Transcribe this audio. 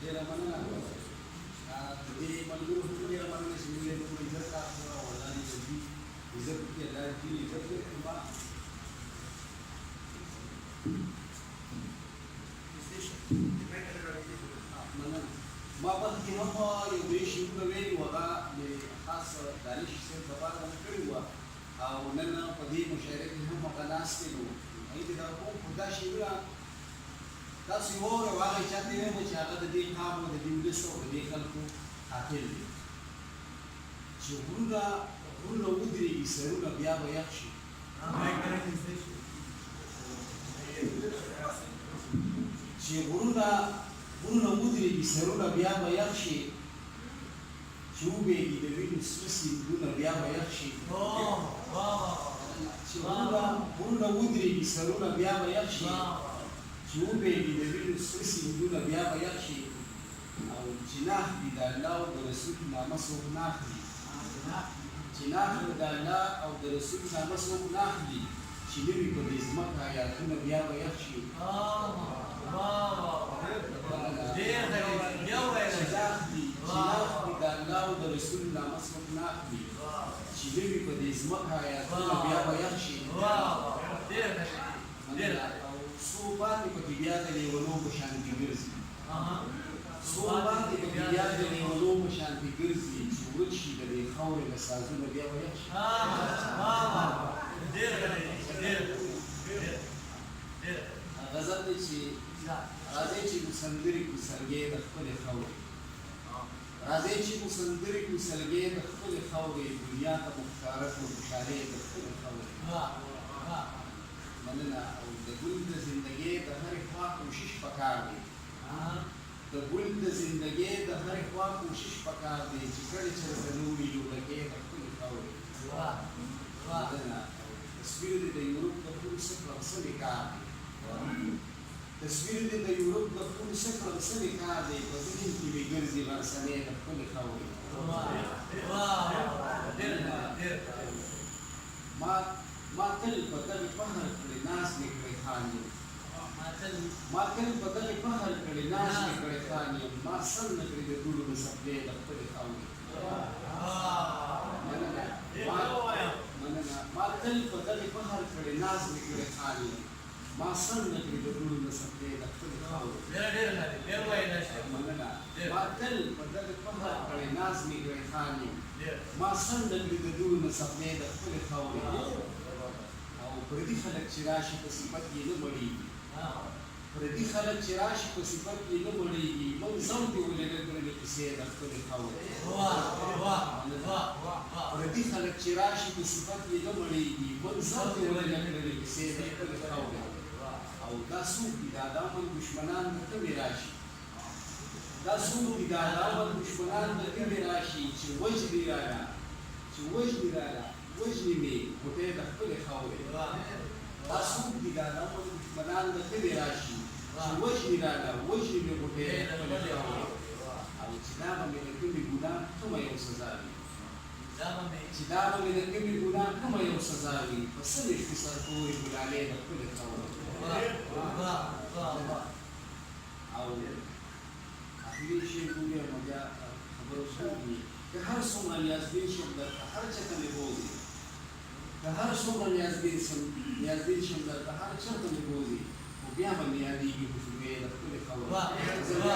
ډېره مننه. د دې ملګرو ټول ډېره مننه چې موږ یې په عزت تاسو راوړل دي. عزت کې الله دې عزت وکړي. ما مخکې هم یو درې شیونه ویلي وو، هغه د خاص دانش صاحب لپاره مې کړي وو او نن په دې مشاعره کې هم هغه ناستې نو هغې ته دغه کوم خو دا شیونه تاسو یې واورئ او هغه چا ته یې وایم چې هغه د دې قام او د دې ولس او د دې خلکو قاتل دی چې غرونه ودرېږي سرونه بیا به یخ شي. چې غرونه ودرېږي سرونه بیا به یخ شي، چې وبېږي د وینو سره سیندونه بیا به یخ شي. چې غرونه ودرېږي سرونه بیا به یخ شي، چې وبېږي د وینو سره سیندونه بیا به یخ شي. او چې نه اخلي د الله او د رسول نامه څوک نه اخلي، چې نه اخلي د الله او د رسول نامه څوک نه اخلي، چې نه وي په دې ځمکه حیاتونه بیا به یخ شي. چې نه اخلي د الله او د رسول نامه څوک نه اخلي، چې نه وي په دې ځمکه حیاتونه بیا به یخ شي. او څو باندې پکې بیا د لیونو په شان کې ګرځي، څو باندې پکې بیا د لیونو په شان کې ګرځي، چې ورک شي د دې خاورې له سازونه بیا به یخ شي. غضب دی چې راځئ چې مو سندرې کړو سلګۍ د خپلې خاورې، راځئ چې مو سندرې کړو سلګۍ د خپلې خاورې، دنیا ته مو ښکاره کړو خوشحالۍ د خپلې خاورې. مننه. او د ګل د زندګۍ د هرې خوا کوشش پکار دی، د ګل د زندګۍ د هرې خوا کوشش پکار دی، چې کله چېرته نه وي لوړکۍ د خپلې خاورې. مننه. تصویر دې د یورپ د پول څه کړم څه مې کار دی، تصویر دې د یورپ د پول څه کړم څه مې کار دی، په ذهن کې مې ګرځي غرڅنۍ د خپلې خاورې. ما تل په دغې فخر کړې ناز مې کړی خان یم، ما تل په دغې فخر کړې ناز مې کړی خان یم، ما سر نه کړې د دوړو د څپلۍ د خپلې خاورې. مننه. ما تل په دغې فخر کړې ناز مې کړی خان یم، ما سر نه کړې د دوړو د څپلۍ د خپلې خاورې. مننه. ما تل په دغې فخر کړې ناز مې کړی خان یم، ما سر نه کړې د دوړو د څپلۍ د خپلې خاورې. او پردي خلک چې راشي په صفت یې نه مړېږي، پردي خلک چې راشي په صفت یې نه مړېږي، موږ ځم دې ولېږه کړلې کیسې د خپلې خاورې. پردي خلک چې راشي په صفت یې نه مړېږي، موږ ځم دې ولېږه کړلې کیسې د خپلې خاورې. او دا څوک دي دا دامن دشمنان د کمې راشي، دا څوک دي دا دامن دشمنان د کمې راشي، چې وژني راله، چې وژني راله وژني مې غوټۍ د خپلې خاورې. دا څوک دي دا دامن دشمنان د کمې راشي، چې وژني راله وژني مې غوټۍ د خپلې خاورې. او چې دا به مې د کمې ګناه کومه یو سزا وي، چې دا به مې د کمې ګناه کومه یو سزا وي، په څه ویښتې سرتورې ګلالۍ د خپلې خاورې. او اخري شی ګورې نو بیا خبرو شوي که هر څومره نیازبین شم درته هر چېرته مې بوځي، که هر څومره نیازبین شم درته هر چېرته مې بوځي، خو بیا به مې یادېږي حضورې د خپلې خاورې. زه بیا